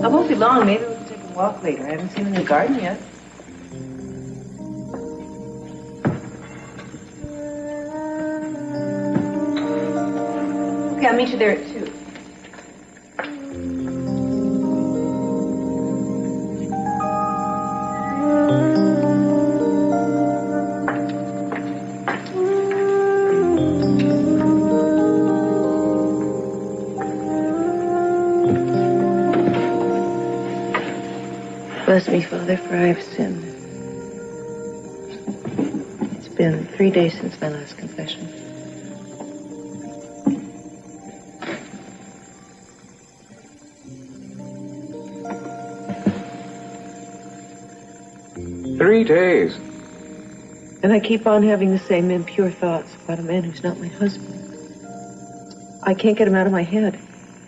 won't be long. Maybe we can take a walk later. I haven't seen him in the garden yet. Okay, I'll meet you there at 2. Bless me, Father, for I have sinned. It's been 3 days since my last confession. Three days. And I keep on having the same impure thoughts about a man who's not my husband. I can't get him out of my head.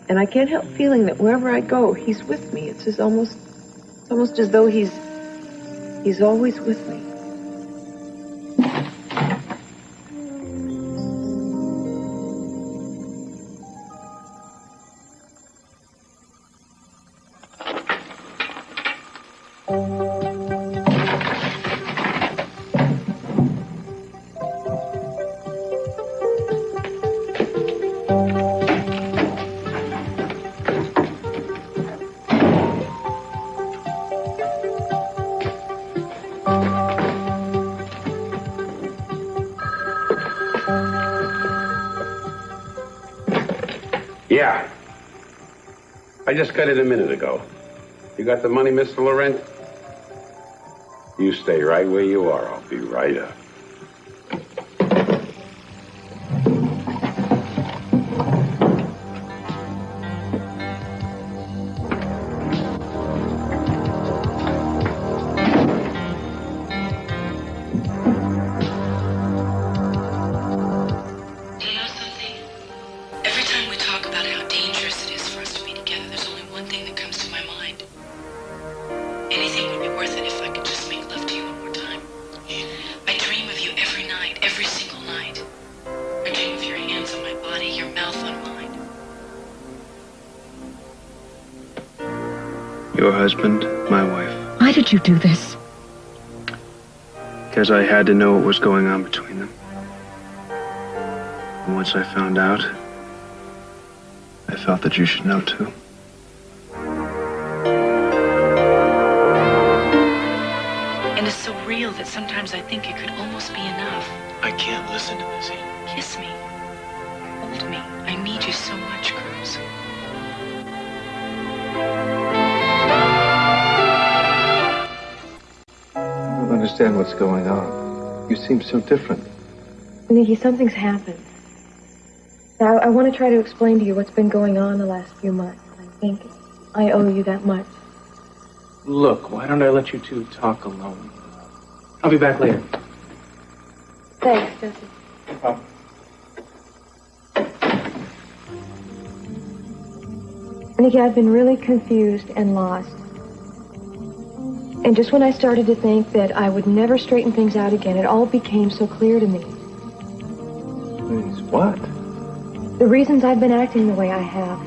And I can't help feeling that wherever I go, he's with me. It's almost as though he's always with me. Yeah. I just got it a minute ago. You got the money, Mr. Laurent? You stay right where you are. I'll be right up. Your husband, my wife. Why did you do this? Because I had to know what was going on between them. And once I found out, I felt that you should know too. And it's so real that sometimes I think it could almost be enough. I can't listen to this. Kiss me. Hold me. I need you so much, Cruz. I don't understand what's going on. You seem so different. Nikki, something's happened. Now, I want to try to explain to you what's been going on the last few months. I think I owe you that much. Look, why don't I let you two talk alone? I'll be back later. Thanks, Jesse. No problem. Nikki, I've been really confused and lost. And just when I started to think that I would never straighten things out again, it all became so clear to me. Please, what? The reasons I've been acting the way I have.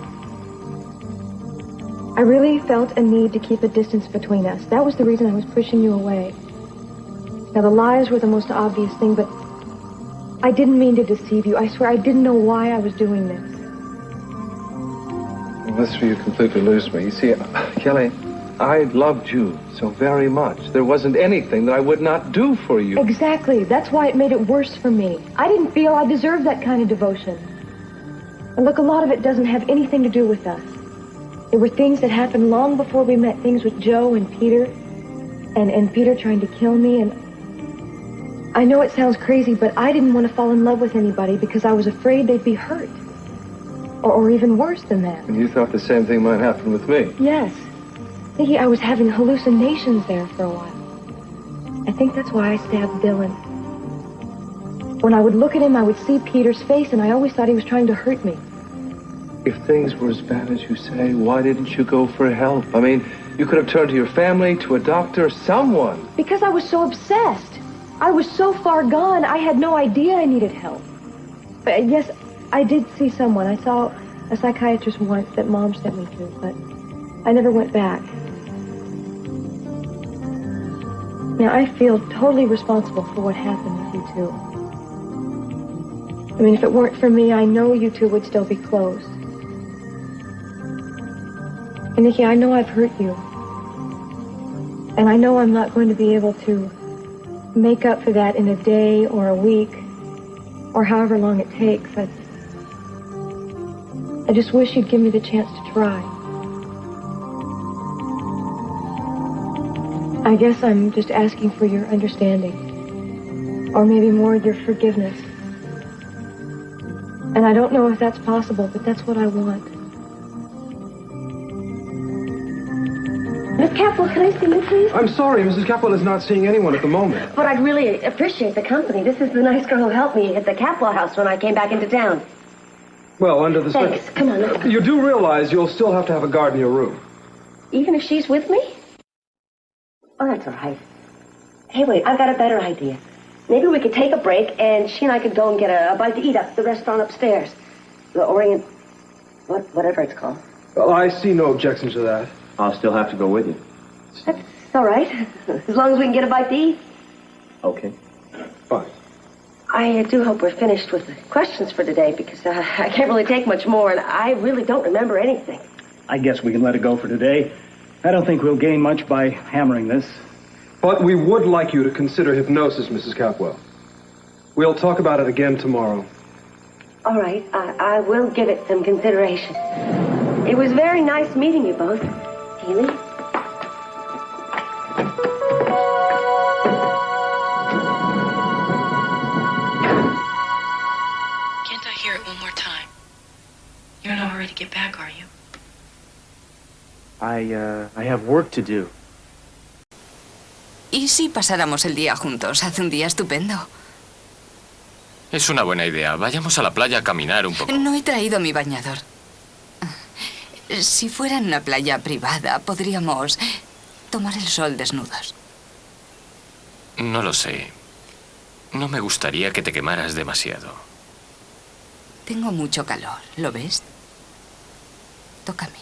I really felt a need to keep a distance between us. That was the reason I was pushing you away. Now, the lies were the most obvious thing, but I didn't mean to deceive you. I swear I didn't know why I was doing this. Well, that's where you completely lose me. You see, Kelly, I loved you so very much. There wasn't anything that I would not do for you. Exactly. That's why it made it worse for me. I didn't feel I deserved that kind of devotion. And look, a lot of it doesn't have anything to do with us. There were things that happened long before we met, things with Joe and Peter, and Peter trying to kill me, and I know it sounds crazy, but I didn't want to fall in love with anybody because I was afraid they'd be hurt. Or even worse than that. And you thought the same thing might happen with me. Yes. Nikki, I was having hallucinations there for a while. I think that's why I stabbed Dylan. When I would look at him, I would see Peter's face, and I always thought he was trying to hurt me. If things were as bad as you say, why didn't you go for help? I mean, you could have turned to your family, to a doctor, someone. Because I was so obsessed. I was so far gone, I had no idea I needed help. But yes, I did see someone. I saw a psychiatrist once that Mom sent me to, but I never went back. Now, I feel totally responsible for what happened with you two. I mean, if it weren't for me, I know you two would still be close. And Nikki, I know I've hurt you. And I know I'm not going to be able to make up for that in a day or a week or however long it takes. I just wish you'd give me the chance to try. I guess I'm just asking for your understanding, or maybe more your forgiveness. And I don't know if that's possible, but that's what I want. Miss Capwell, can I see you, please? I'm sorry, Mrs. Capwell is not seeing anyone at the moment. But I'd really appreciate the company. This is the nice girl who helped me at the Capwell house when I came back into town. Well, under the... Thanks. Come on, let's go. You do realize you'll still have to have a guard in your room. Even if she's with me? Oh, that's all right. Hey, wait, I've got a better idea. Maybe we could take a break, and she and I could go and get a bite to eat up at the restaurant upstairs. The Orient... whatever it's called. Well, I see no objection to that. I'll still have to go with you. That's all right. As long as we can get a bite to eat. Okay. Fine. I do hope we're finished with the questions for today, because I can't really take much more, and I really don't remember anything. I guess we can let it go for today. I don't think we'll gain much by hammering this. But we would like you to consider hypnosis, Mrs. Capwell. We'll talk about it again tomorrow. All right. I will give it some consideration. It was very nice meeting you both. Healy? Can't I hear it one more time? You're not ready to get back, are you? I have work to do. ¿Y si pasáramos el día juntos? Hace un día estupendo. Es una buena idea. Vayamos a la playa a caminar un poco. No he traído mi bañador. Si fuera en una playa privada, podríamos tomar el sol desnudos. No lo sé. No me gustaría que te quemaras demasiado. Tengo mucho calor, ¿lo ves? Tócame.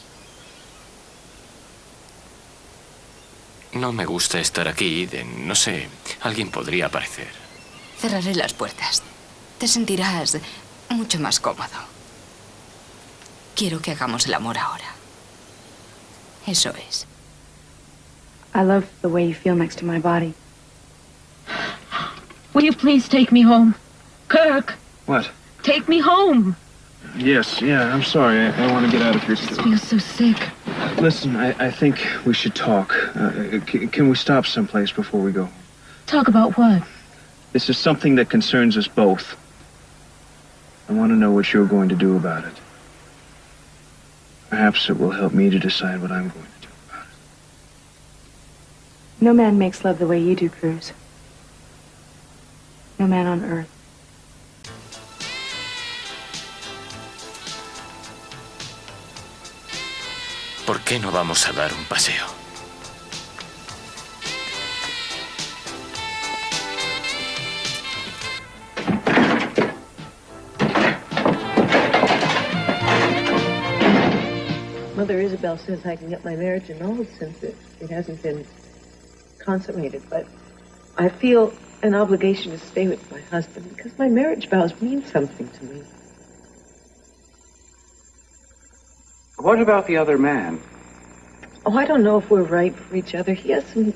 No me gusta estar aquí, Eden. No sé, alguien podría aparecer. Cerraré las puertas. Te sentirás mucho más cómodo. Quiero que hagamos el amor ahora. Eso es. I love the way you feel next to my body. Will you please take me home? Kirk, What? take me home. Yes, yeah, I'm sorry. I want to get out of here. I feel so sick. Listen, I think we should talk. Can we stop someplace before we go? Talk about what? This is something that concerns us both. I want to know what you're going to do about it. Perhaps it will help me to decide what I'm going to do about it. No man makes love the way you do, Cruz. No man on earth. ¿Por qué no vamos a dar un paseo? Mother Isabel says I can get my marriage annulled since it hasn't been consummated, but I feel an obligation to stay with my husband because my marriage vows mean something to me. What about the other man? Oh, I don't know if we're right for each other. He has some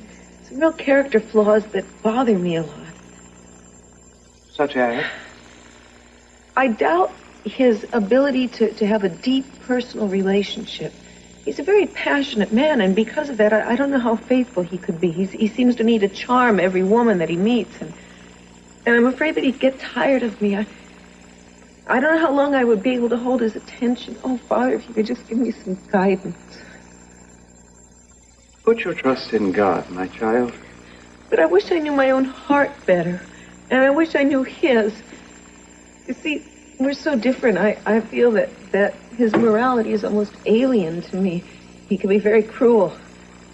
real character flaws that bother me a lot. Such as? I doubt his ability to have a deep personal relationship. He's a very passionate man, and because of that, I don't know how faithful he could be. He seems to need to charm every woman that he meets, and I'm afraid that he'd get tired of me. I don't know how long I would be able to hold his attention. Oh, Father, if you could just give me some guidance. Put your trust in God, my child. But I wish I knew my own heart better, and I wish I knew his. You see, we're so different. I feel that his morality is almost alien to me. He can be very cruel,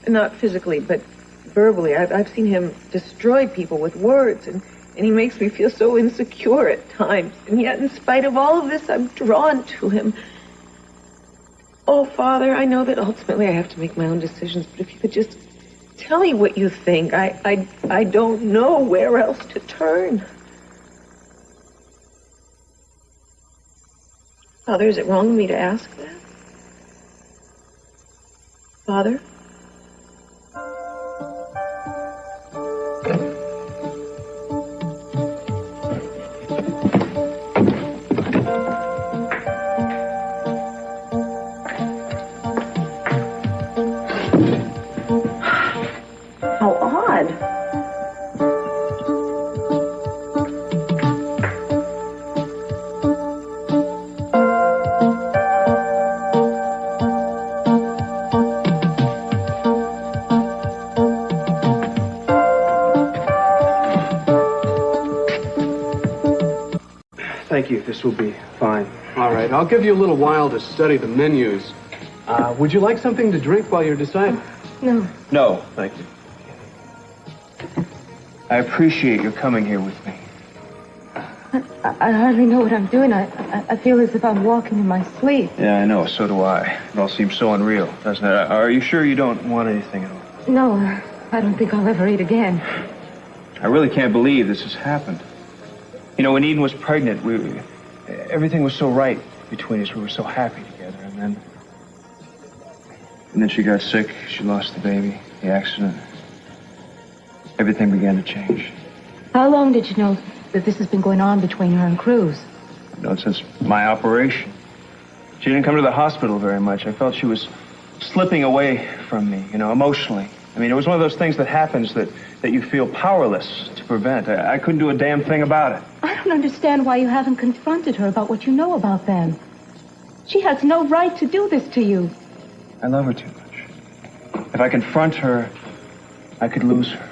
not physically, but verbally. I've seen him destroy people with words, and he makes me feel so insecure at times. And yet, in spite of all of this, I'm drawn to him. Oh, Father, I know that ultimately I have to make my own decisions, but if you could just tell me what you think. I don't know where else to turn. Father, is it wrong of me to ask that? Father? How odd. Thank you. This will be fine. All right. I'll give you a little while to study the menus. Would you like something to drink while you're deciding? No. No, thank you. I appreciate your coming here with me. I hardly know what I'm doing. I feel as if I'm walking in my sleep. Yeah, I know. So do I. It all seems so unreal, doesn't it? Are you sure you don't want anything at all? No, I don't think I'll ever eat again. I really can't believe this has happened. You know, when Eden was pregnant, everything was so right between us. We were so happy together, and then she got sick. She lost the baby, the accident. Everything began to change. How long did you know that this has been going on between her and Cruz? I've known since my operation. She didn't come to the hospital very much. I felt she was slipping away from me, you know, emotionally. I mean, it was one of those things that happens that you feel powerless to prevent. I couldn't do a damn thing about it. I don't understand why you haven't confronted her about what you know about them. She has no right to do this to you. I love her too much. If I confront her, I could lose her.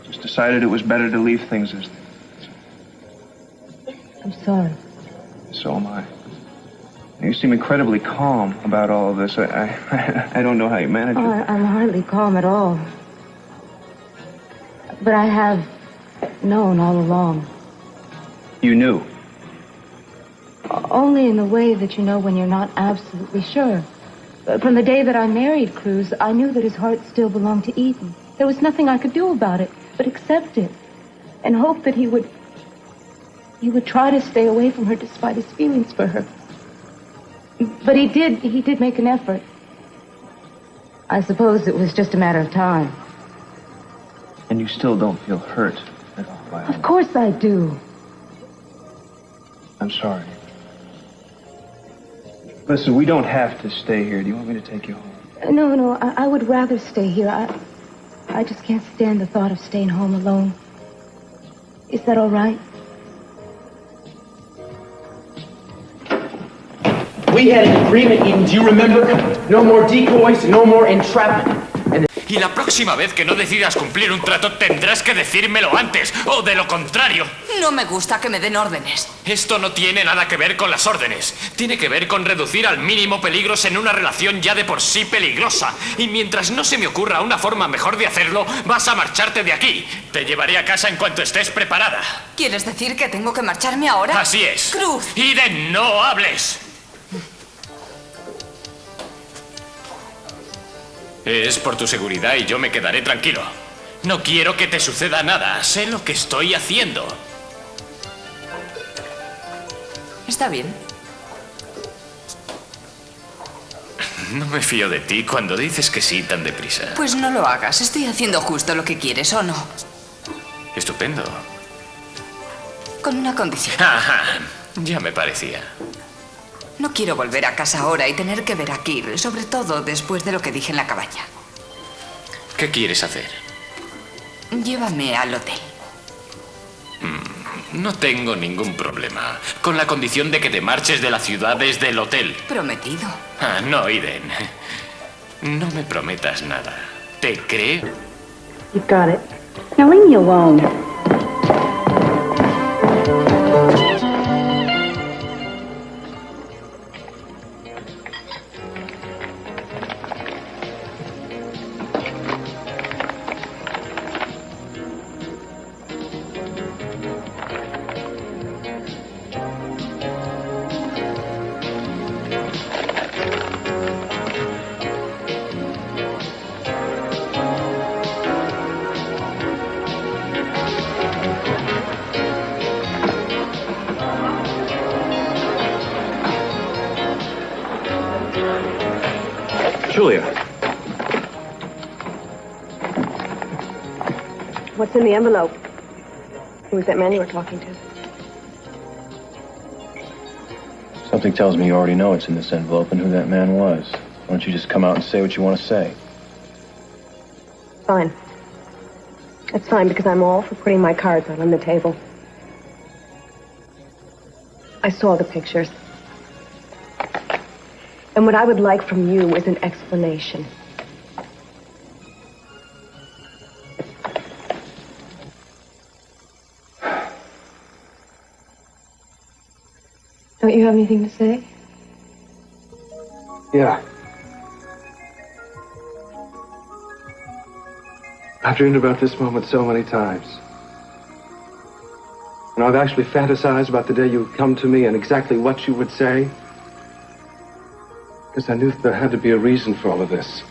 Just decided it was better to leave things as they are. I'm sorry. So am I. You seem incredibly calm about all of this. I don't know how you manage it. I'm hardly calm at all. But I have known all along. You knew? Only in the way that you know when you're not absolutely sure. From the day that I married Cruz, I knew that his heart still belonged to Eden. There was nothing I could do about it but accept it and hope that he would try to stay away from her despite his feelings for her. But he did make an effort. I suppose it was just a matter of time. And you still don't feel hurt at all by it? Of course I do. I'm sorry. Listen, we don't have to stay here. Do you want me to take you home? No, I would rather stay here. I just can't stand the thought of staying home alone. Is that all right? We had an agreement, Eden, do you remember? No more decoys, no more entrapment. Y la próxima vez que no decidas cumplir un trato tendrás que decírmelo antes, o de lo contrario. No me gusta que me den órdenes. Esto no tiene nada que ver con las órdenes. Tiene que ver con reducir al mínimo peligros en una relación ya de por sí peligrosa. Y mientras no se me ocurra una forma mejor de hacerlo, vas a marcharte de aquí. Te llevaré a casa en cuanto estés preparada. ¿Quieres decir que tengo que marcharme ahora? Así es. Cruz. Eden, no hables. Es por tu seguridad y yo me quedaré tranquilo. No quiero que te suceda nada. Sé lo que estoy haciendo. Está bien. No me fío de ti cuando dices que sí tan deprisa. Pues no lo hagas. Estoy haciendo justo lo que quieres, ¿o no? Estupendo. Con una condición. Ajá, ya me parecía. No quiero volver a casa ahora y tener que ver a Kir, sobre todo después de lo que dije en la cabaña. ¿Qué quieres hacer? Llévame al hotel. No tengo ningún problema, con la condición de que te marches de la ciudad desde el hotel. Prometido. Ah, no, Eden. No me prometas nada. ¿Te creo? You got it. Now leave me alone. Julia. What's in the envelope? Who was that man you were talking to? Something tells me you already know what's in this envelope and who that man was. Why don't you just come out and say what you want to say? Fine. It's fine because I'm all for putting my cards out on the table. I saw the pictures. And what I would like from you is an explanation. Don't you have anything to say? Yeah. I've dreamed about this moment so many times. And I've actually fantasized about the day you would come to me and exactly what you would say. Because I knew there had to be a reason for all of this.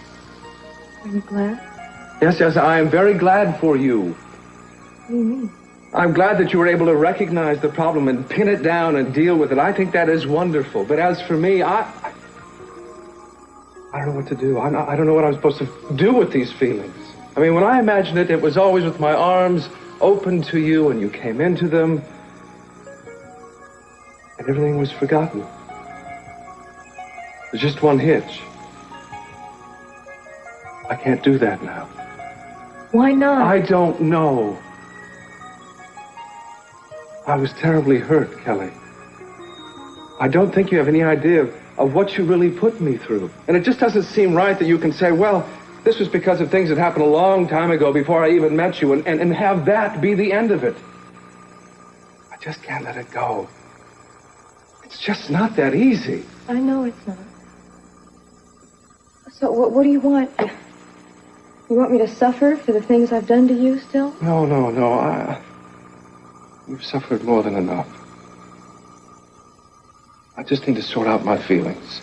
Are you glad? Yes, I am very glad for you. What do you mean? I'm glad that you were able to recognize the problem and pin it down and deal with it. I think that is wonderful. But as for me, I don't know what to do. I don't know what I'm supposed to do with these feelings. I mean, when I imagined it, it was always with my arms open to you and you came into them and everything was forgotten. There's just one hitch. I can't do that now. Why not? I don't know. I was terribly hurt, Kelly. I don't think you have any idea of what you really put me through. And it just doesn't seem right that you can say, well, this was because of things that happened a long time ago before I even met you, and have that be the end of it. I just can't let it go. It's just not that easy. I know it's not. So what do you want? You want me to suffer for the things I've done to you still? No. You've suffered more than enough. I just need to sort out my feelings.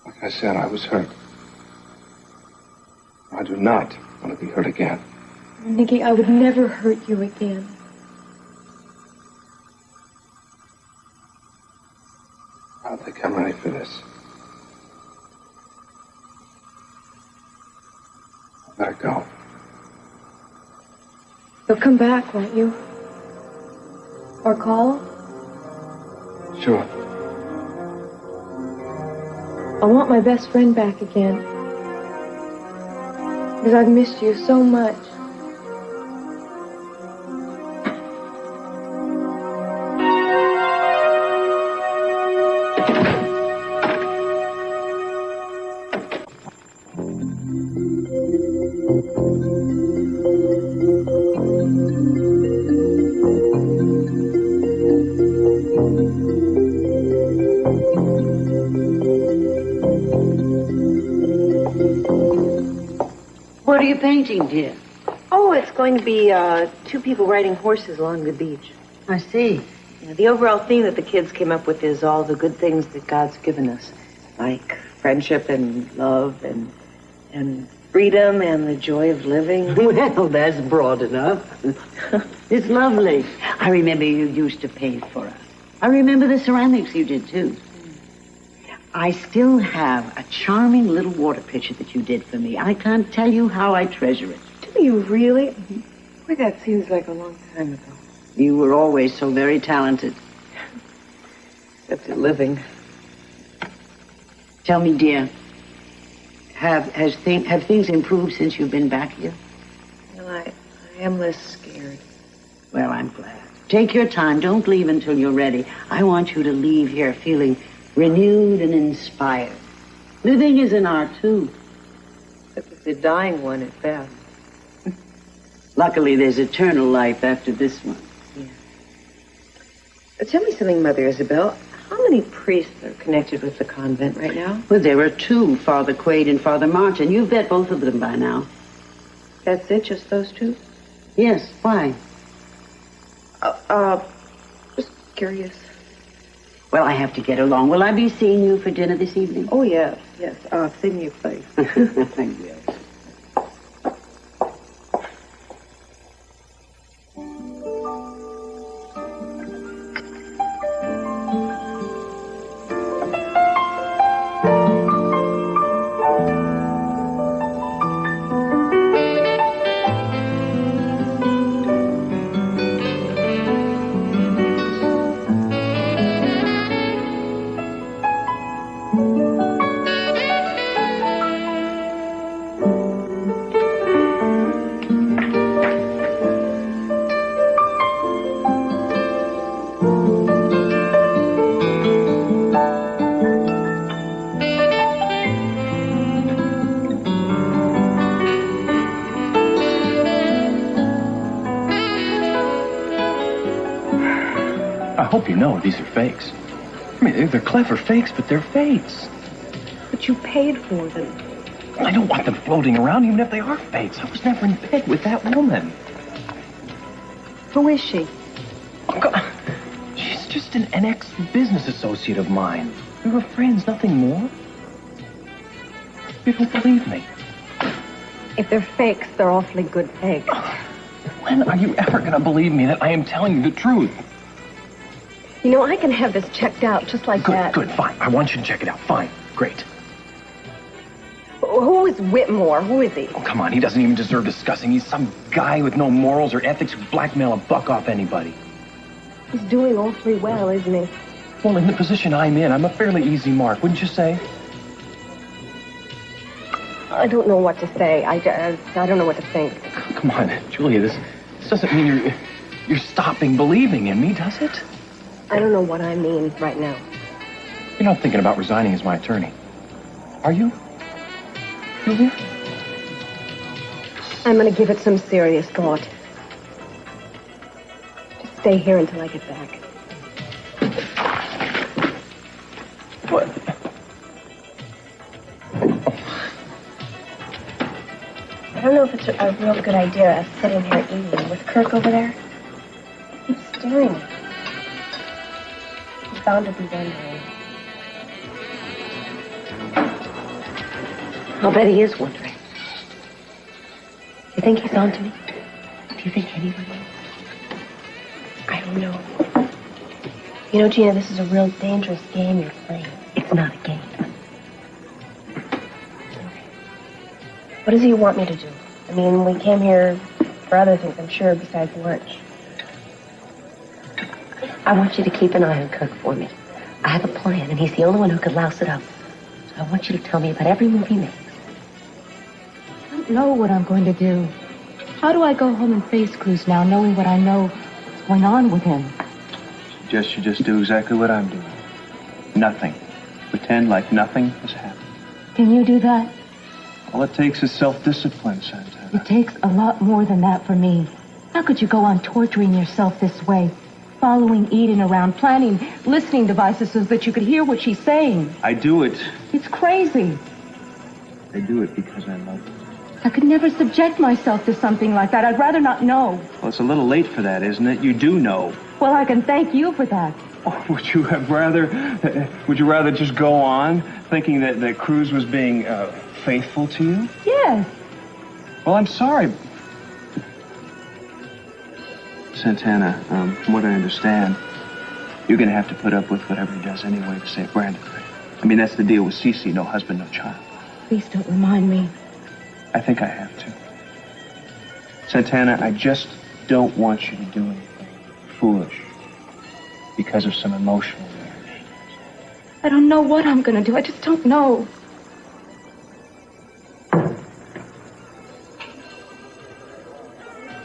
Like I said, I was hurt. I do not want to be hurt again. Nicky, I would never hurt you again. I don't think I'm ready for this. I better go. You'll come back, won't you? Or call? Sure. I want my best friend back again. Because I've missed you so much. What are you painting, dear? Oh, it's going to be two people riding horses along the beach. I see. The overall theme that the kids came up with is all the good things that God's given us, like friendship and love and freedom and the joy of living. Well, that's broad enough. It's lovely. I remember you used to paint for us. I remember the ceramics you did, too. I still have a charming little water picture that you did for me. I can't tell you how I treasure it. Do you really? Boy, that seems like a long time ago. You were always so very talented. Except at living. Tell me, dear, have things improved since you've been back here? Well, I am less scared. Well, I'm glad. Take your time. Don't leave until you're ready. I want you to leave here feeling renewed and inspired. Living is an art, too. But it's a dying one at best. Luckily, there's eternal life after this one. Yeah. Tell me something, Mother Isabel. How many priests are connected with the convent right now? Well, there are two, Father Quaid and Father Martin. You've met both of them by now. That's it, just those two? Yes, why? Just curious. Well, I have to get along. Will I be seeing you for dinner this evening? Oh, yes. Save me a place. Yes. hope you know these are fakes. I mean, they're clever fakes, but they're fakes. But you paid for them. I don't want them floating around, even if they are fakes. I was never in bed with that woman. Who is she? Oh, God. She's just an ex-business associate of mine. We were friends, nothing more. You don't believe me. If they're fakes, they're awfully good fakes. When are you ever going to believe me that I am telling you the truth? You know, I can have this checked out just like that. Good, fine. I want you to check it out. Fine, great. Who is Whitmore? Who is he? Oh, come on, he doesn't even deserve discussing. He's some guy with no morals or ethics who blackmail a buck off anybody. He's doing awfully well, isn't he? Well, in the position I'm in, I'm a fairly easy mark, wouldn't you say? I don't know what to say. I don't know what to think. Come on, Julia, this doesn't mean you're stopping believing in me, does it? I don't know what I mean right now. You're not thinking about resigning as my attorney, are you? Julia? I'm going to give it some serious thought. Just stay here until I get back. What? I don't know if it's a real good idea of sitting here eating with Kirk over there. He keeps staring at me. He's bound to be wondering. I'll bet he is wondering. You think he's on to me? Do you think anyone is? I don't know. You know, Gina, this is a real dangerous game you're playing. It's not a game. What does he want me to do? I mean, we came here for other things, I'm sure, besides lunch. I want you to keep an eye on Kirk for me. I have a plan, and he's the only one who could louse it up. So I want you to tell me about every move he makes. I don't know what I'm going to do. How do I go home and face Cruz now, knowing what I know is going on with him? You just do exactly what I'm doing. Nothing. Pretend like nothing has happened. Can you do that? All it takes is self-discipline, Santana. It takes a lot more than that for me. How could you go on torturing yourself this way? Following Eden around, planning listening devices so that you could hear what she's saying. I do it. It's crazy. I do it because I love you. I could never subject myself to something like that. I'd rather not know. Well, it's a little late for that, isn't it? You do know. Well, I can thank you for that. Oh, would you rather just go on thinking that Cruz was being faithful to you? Yes. Well, I'm sorry. Santana, from what I understand, you're going to have to put up with whatever he does anyway to save Brandon. I mean, that's the deal with Cece, no husband, no child. Please don't remind me. I think I have to. Santana, I just don't want you to do anything foolish because of some emotional reaction. I don't know what I'm going to do. I just don't know.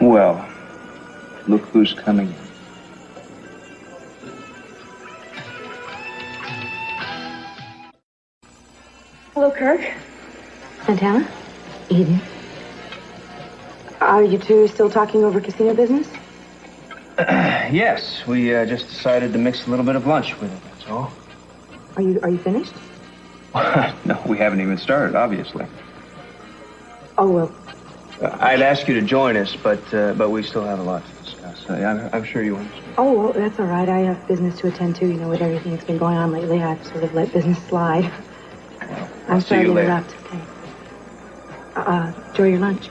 Well, look who's coming in. Hello, Kirk. Santana? Eden. Are you two still talking over casino business? Yes, we just decided to mix a little bit of lunch with it, that's all. Are you finished? No, we haven't even started, obviously. Oh, well. I'd ask you to join us, but we still have a lot to discuss. I'm sure you understand. Oh, well, that's all right. I have business to attend to. You know, with everything that's been going on lately, I've sort of let business slide. Well, I'm sorry to interrupt. Okay. Enjoy your lunch.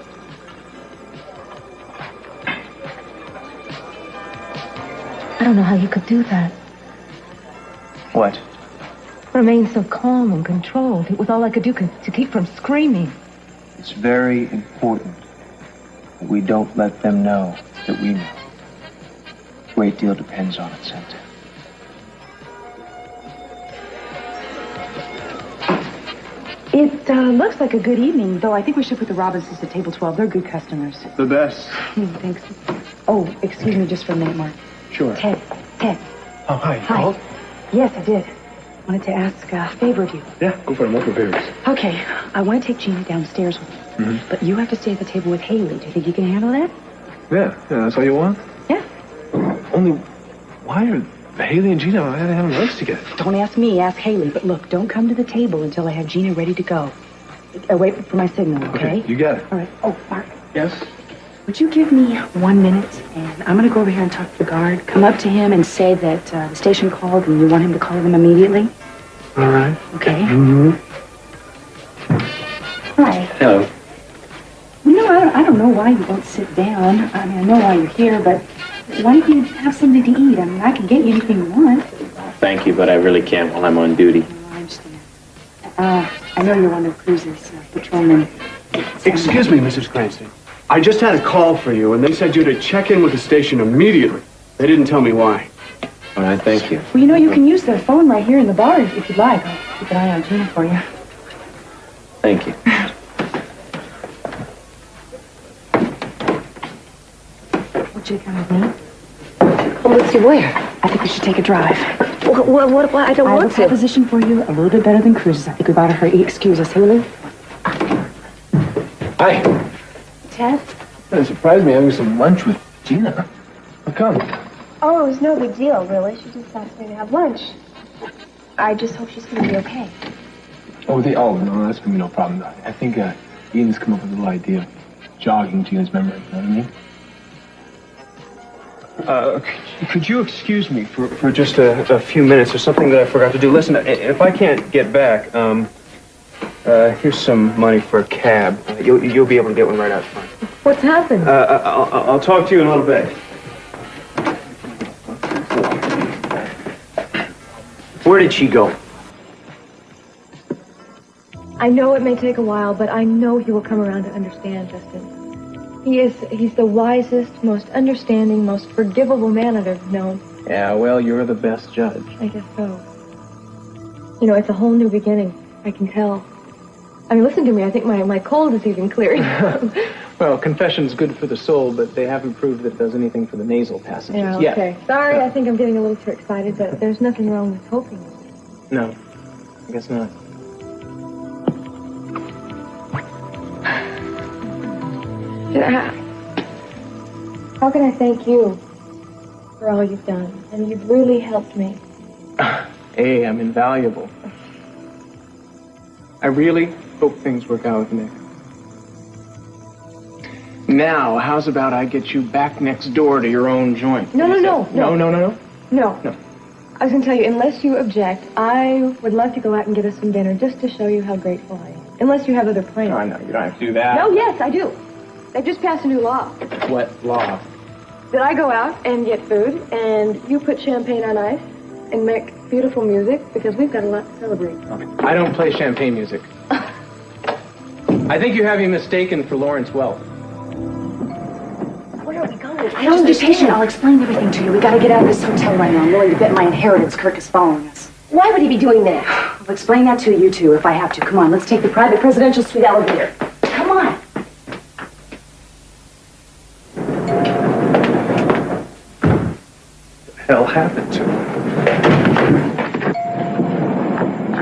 I don't know how you could do that. What? Remain so calm and controlled. It was all I could do to keep from screaming. It's very important that we don't let them know that we know. A great deal depends on it, Santa. It looks like a good evening, though I think we should put the Robinsons at table 12. They're good customers. The best. Thanks. Oh, excuse me just for a minute, Mark. Sure. Ted. Oh, hi. You Hi. called? Yes, I did. Wanted to ask a favor of you. Yeah, go for it. I'm open favors. Okay, I want to take Gina downstairs with me. Mm-hmm. But you have to stay at the table with Haley. Do you think you can handle that? Yeah, that's all you want? Yeah. Only, why are Haley and Gina, I haven't lunch together. Don't ask me, ask Haley. But look, don't come to the table until I have Gina ready to go. Wait for my signal, okay? You got it. All right. Oh, Bart. Yes? Would you give me 1 minute, and I'm going to go over here and talk to the guard. Come up to him and say that the station called and you want him to call them immediately. All right. Okay? Mm-hmm. Hi. Hello. You know, I don't know why you won't sit down. I mean, I know why you're here, but why don't you have something to eat? I mean, I can get you anything you want. Thank you, but I really can't while I'm on duty. I understand. I know you're one of Cruz's patrolmen. Excuse me, Mrs. Cranston. I just had a call for you, and they said you to check in with the station immediately. They didn't tell me why. All right, thank you. Well, you know, you can use their phone right here in the bar if you'd like. I'll keep an eye on Gina for you. Thank you. Want you to come with me? Well, let's see where. I think we should take a drive. What? I don't I want have a to. proposition for you, a little bit better than Cruz's. I think we ought to hurry. Excuse us, Haley. Hi. Ted? It surprised me having some lunch with Gina. How come? Oh, it was no big deal, really. She just asked me to have lunch. I just hope she's going to be okay. Oh, no, that's gonna be no problem. I think Ian's come up with a little idea of jogging Gina's memory. You know what I mean? Could you excuse me for just a few minutes? There's something that I forgot to do. Listen, if I can't get back, here's some money for a cab. You'll be able to get one right out front. What's happened? I'll talk to you in a little bit. Where did she go? I know it may take a while, but I know he will come around to understand, Justin. He's the wisest, most understanding, most forgivable man I've ever known. Yeah, well, you're the best judge. I guess so. You know, it's a whole new beginning. I can tell. I mean, listen to me. I think my cold is even clearing. Well, confession's good for the soul, but they haven't proved that it does anything for the nasal passages Yeah, yet. okay. Sorry, I think I'm getting a little too excited, but there's nothing wrong with hoping. No, I guess not. How can I thank you for all you've done? And you've really helped me. Hey, I'm invaluable. I really hope things work out with Nick. Now, how's about I get you back next door to your own joint? No. No. No. I was going to tell you, unless you object, I would love to go out and get us some dinner just to show you how grateful I am. Unless you have other plans. No, you don't have to do that. No, yes, I do. They've just passed a new law. What law? That I go out and get food, and you put champagne on ice and make beautiful music, because we've got a lot to celebrate. I don't play champagne music. I think you have me mistaken for Lawrence Welk. Where are we going? I don't be patient. I'll explain everything to you. We got to get out of this hotel right now. I'm willing to bet my inheritance Kirk is following us. Why would he be doing that? I'll explain that to you two if I have to. Come on, let's take the private presidential suite elevator. Come on. What the hell happened to him?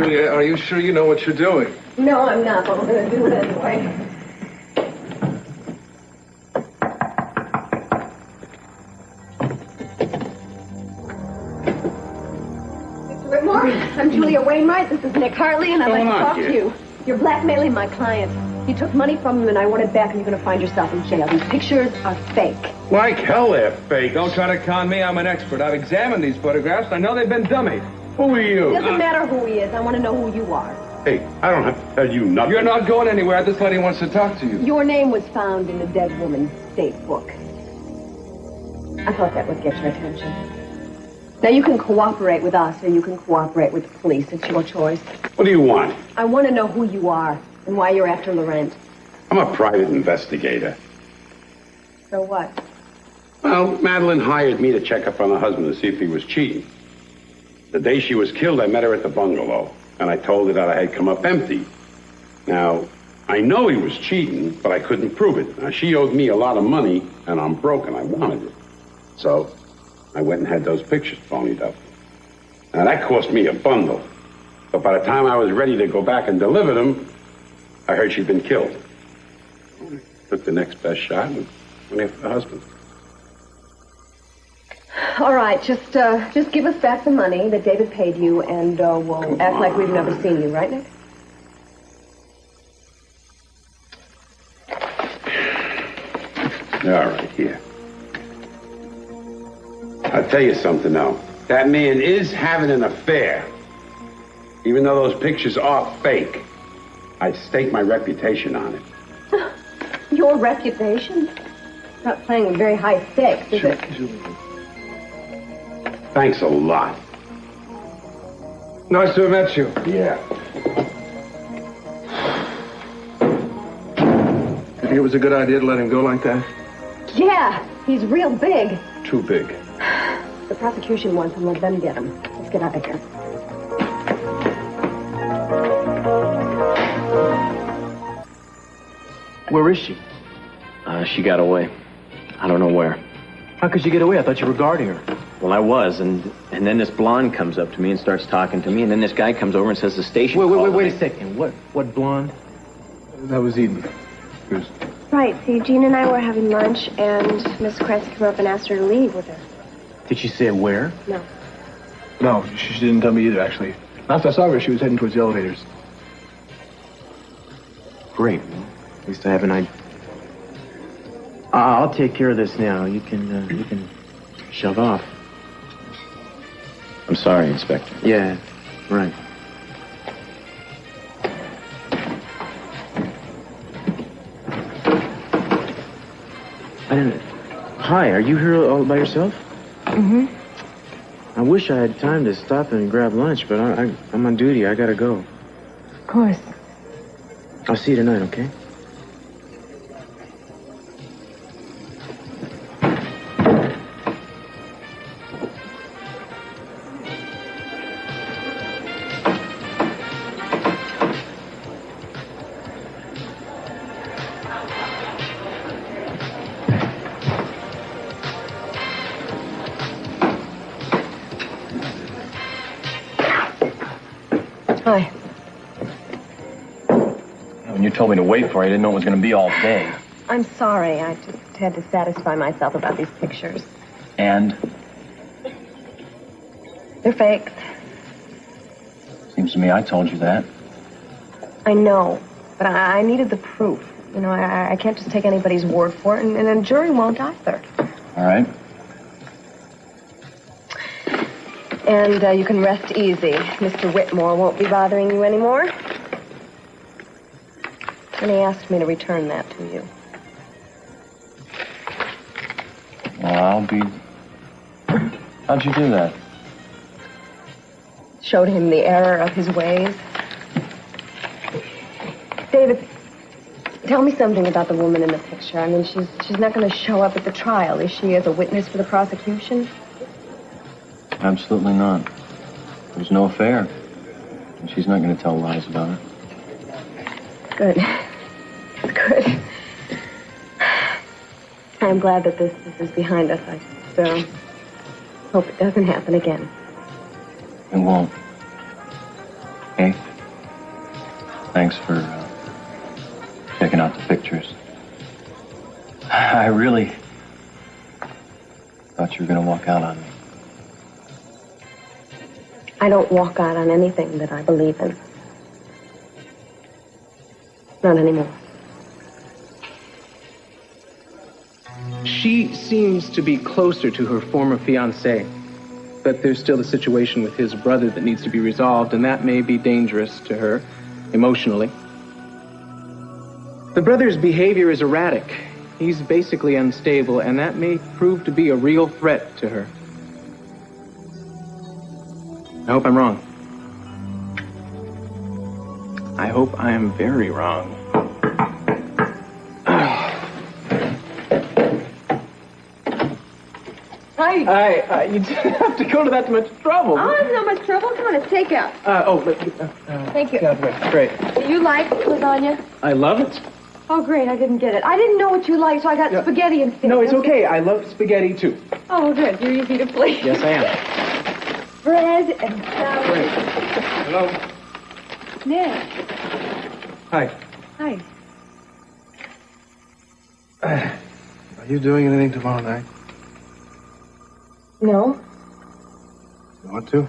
Julia, are you sure you know what you're doing? No, I'm not, but we're going to do it anyway. I'm Julia Wainwright. This is Nick Hartley, and I'd like to talk to you. You're blackmailing my client. You took money from him, and I want it back, and you're going to find yourself in jail. These pictures are fake. Like hell they're fake. Don't try to con me. I'm an expert. I've examined these photographs, and I know they've been dummied. Who are you? It doesn't matter who he is. I want to know who you are. Hey, I don't have to tell you nothing. You're not going anywhere. This lady wants to talk to you. Your name was found in the dead woman's state book. I thought that would get your attention. Now, you can cooperate with us, or you can cooperate with the police. It's your choice. What do you want? I want to know who you are and why you're after Laurent. I'm a private investigator. So what? Well, Madeline hired me to check up on her husband to see if he was cheating. The day she was killed, I met her at the bungalow, and I told her that I had come up empty. Now, I know he was cheating, but I couldn't prove it. Now, she owed me a lot of money, and I'm broke, and I wanted it. So I went and had those pictures phonied up. Now, that cost me a bundle. But by the time I was ready to go back and deliver them, I heard she'd been killed. I took the next best shot and went after the husband. All right, just give us back the money that David paid you, and we'll act like we've never seen you, right, Nick? All right, here. I'll tell you something, though. That man is having an affair. Even though those pictures are fake, I'd stake my reputation on it. Your reputation? Not playing with very high stakes, is it? Thanks a lot. Nice to have met you. Yeah. You think it was a good idea to let him go like that? Yeah, he's real big. Too big. The prosecution wants him. Let them get him. Let's get out of here. Where is she? She got away. I don't know where. How could she get away? I thought you were guarding her. Well, I was, and then this blonde comes up to me and starts talking to me, and then this guy comes over and says the station. Wait a second. What blonde? That was Eden. Cruz. Right, see, Jean and I were having lunch, and Miss Krantz came up and asked her to leave with her. Did she say where? No. No, she didn't tell me either, actually. Last I saw her, she was heading towards the elevators. Great. At least I have an idea. I'll take care of this now. You can shove off. I'm sorry, Inspector. Yeah, right. I didn't. Hi, are you here all by yourself? Mm-hmm. I wish I had time to stop and grab lunch, but I'm on duty. I gotta go. Of course. I'll see you tonight, okay? Hi. When you told me to wait for you, I didn't know it was going to be all day. I'm sorry. I just had to satisfy myself about these pictures. And? They're fakes. Seems to me I told you that. I know, but I needed the proof. You know, I can't just take anybody's word for it, and a jury won't either. All right. And you can rest easy. Mr. Whitmore won't be bothering you anymore. And he asked me to return that to you. Well, I'll be... How'd you do that? Showed him the error of his ways. David, tell me something about the woman in the picture. I mean, she's not going to show up at the trial, is she, as a witness for the prosecution? Absolutely not. There's no affair. And she's not going to tell lies about it. Good. Good. I'm glad that this is behind us. I just hope it doesn't happen again. It won't. Okay? Thanks for checking out the pictures. I really thought you were going to walk out on me. I don't walk out on anything that I believe in. Not anymore. She seems to be closer to her former fiancé, but there's still a situation with his brother that needs to be resolved, and that may be dangerous to her emotionally. The brother's behavior is erratic. He's basically unstable, and that may prove to be a real threat to her. I hope I'm wrong. I hope I am very wrong. Hi. You didn't have to go to that much trouble. Oh, it's not much trouble. Come on, it's takeout. Thank you. Great. You like lasagna? I love it. Oh, great. I didn't get it. I didn't know what you liked, so I got spaghetti instead. No, it's okay. I love spaghetti, too. Oh, good. You're easy to please. Yes, I am. Bread and salad. Great. Hello. Nick. Hi. Hi. Are you doing anything tomorrow night? No? You want to?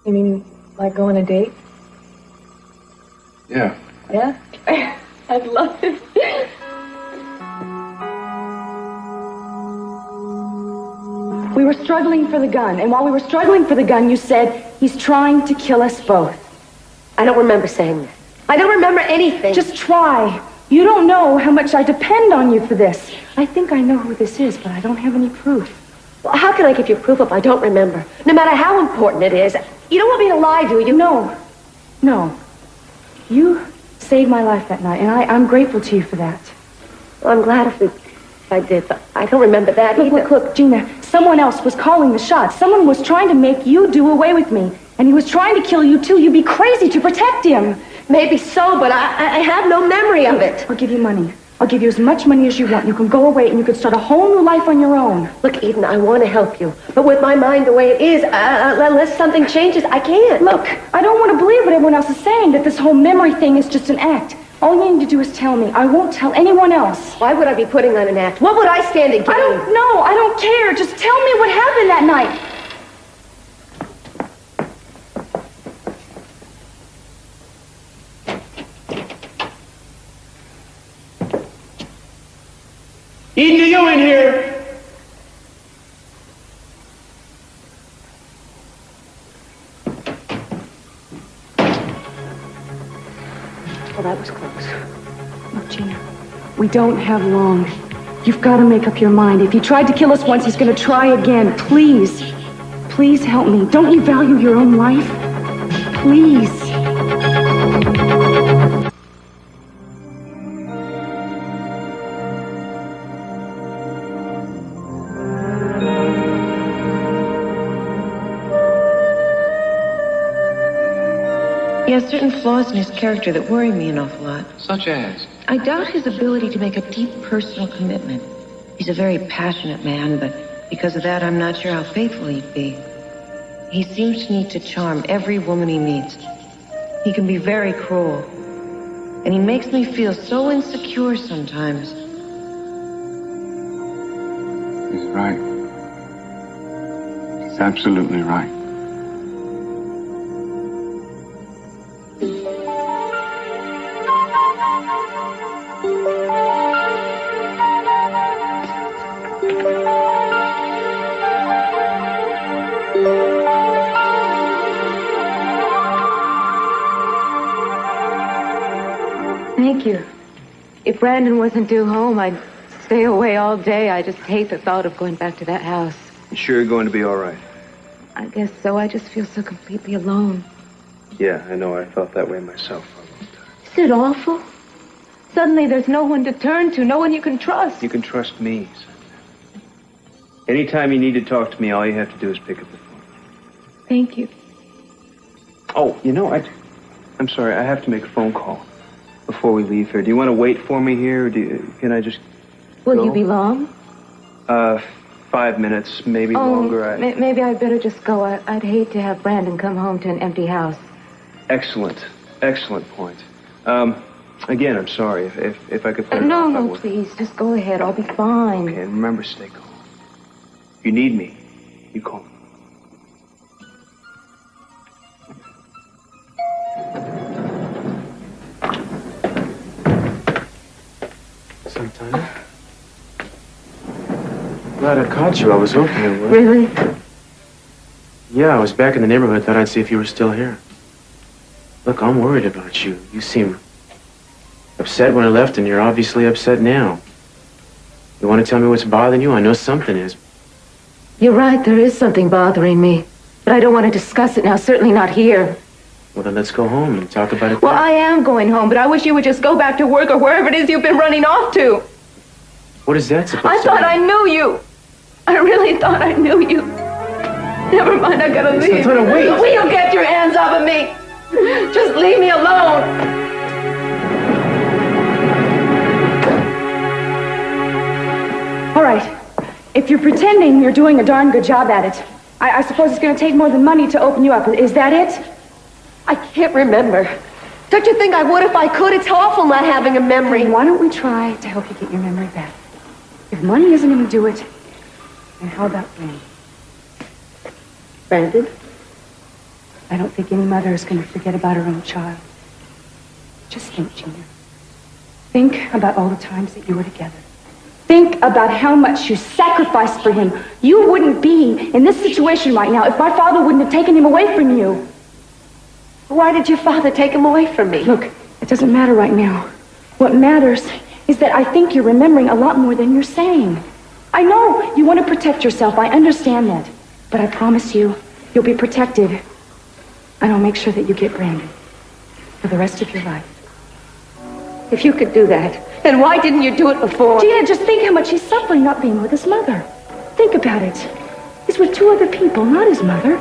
You mean like go on a date? Yeah. Yeah? I'd love it. We were struggling for the gun, and while we were struggling for the gun, you said, he's trying to kill us both. I don't remember saying that. I don't remember anything. Just try. You don't know how much I depend on you for this. I think I know who this is, but I don't have any proof. Well, how can I give you proof if I don't remember? No matter how important it is. You don't want me to lie, do you? No. No. You saved my life that night, and I'm grateful to you for that. Well, I'm glad if I did, but I don't remember that either. Look, Gina, someone else was calling the shots. Someone was trying to make you do away with me, and he was trying to kill you, too. You'd be crazy to protect him. Maybe so, but I have no memory of it. I'll give you money. I'll give you as much money as you want. You can go away and you can start a whole new life on your own. Look, Eden, I want to help you. But with my mind the way it is, unless something changes, I can't. Look, I don't want to believe what everyone else is saying, that this whole memory thing is just an act. All you need to do is tell me. I won't tell anyone else. Why would I be putting on an act? What would I stand to gain? I don't know. I don't care. Just tell me what happened that night. Eden, are you in here? Well, that was close. Look, Gina, we don't have long. You've got to make up your mind. If he tried to kill us once, he's going to try again. Please. Please help me. Don't you value your own life? Please. He has certain flaws in his character that worry me an awful lot. Such as? I doubt his ability to make a deep personal commitment. He's a very passionate man, but because of that, I'm not sure how faithful he'd be. He seems to need to charm every woman he meets. He can be very cruel. And he makes me feel so insecure sometimes. He's right. He's absolutely right. Thank you. If Brandon wasn't due home, I'd stay away all day. I just hate the thought of going back to that house. You sure you're going to be all right? I guess so. I just feel so completely alone. Yeah, I know. I felt that way myself. Is it awful? Suddenly there's no one to turn to, no one you can trust. You can trust me. Anytime you need to talk to me, all you have to do is pick up the phone. Thank you. Oh, you know, I'm sorry. I have to make a phone call before we leave here. Do you want to wait for me here, or can I just Will go? you be long? 5 minutes, maybe longer. Maybe I'd better just go. I'd hate to have Brandon come home to an empty house. Excellent. Excellent point. Again, I'm sorry. If I could put it No, off, I no, would. please. Just go ahead. I'll be fine. Okay, and remember, stay calm. If you need me, you call me. Santana? Glad I caught you. I was hoping you would. Really? Yeah, I was back in the neighborhood. Thought I'd see if you were still here. Look, I'm worried about you. You seem upset when I left, and you're obviously upset now. You want to tell me what's bothering you? I know something is. You're right. There is something bothering me. But I don't want to discuss it now. Certainly not here. Well, then let's go home and talk about it. Well, I am going home, but I wish you would just go back to work or wherever it is you've been running off to. What is that supposed I to thought mean? I knew you. I really thought I knew you. Never mind, I gotta leave. Santana, wait. Will you get your hands off of me? Just leave me alone. All right. If you're pretending, you're doing a darn good job at it. I suppose it's going to take more than money to open you up. Is that it? I can't remember. Don't you think I would if I could? It's awful not having a memory. Why don't we try to help you get your memory back? If money isn't going to do it, And how about Brandon? Brandon? I don't think any mother is going to forget about her own child. Just think, Gina. Think about all the times that you were together. Think about how much you sacrificed for him. You wouldn't be in this situation right now if my father wouldn't have taken him away from you. Why did your father take him away from me? Look, it doesn't matter right now. What matters is that I think you're remembering a lot more than you're saying. I know you want to protect yourself. I understand that. But I promise you, you'll be protected. And I'll make sure that you get Brandon for the rest of your life. If you could do that, then why didn't you do it before? Gina, just think how much he's suffering not being with his mother. Think about it. He's with two other people, not his mother.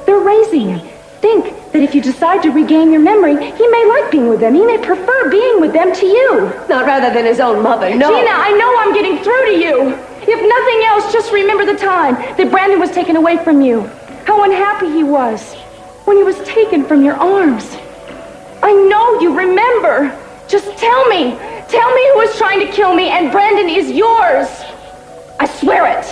They're raising him. Think that if you decide to regain your memory, he may like being with them. He may prefer being with them to you. Not rather than his own mother, no. Gina, I know I'm getting through to you. If nothing else, just remember the time that Brandon was taken away from you. How unhappy he was when he was taken from your arms. I know you remember. Just tell me. Tell me who is trying to kill me, and Brandon is yours. I swear it.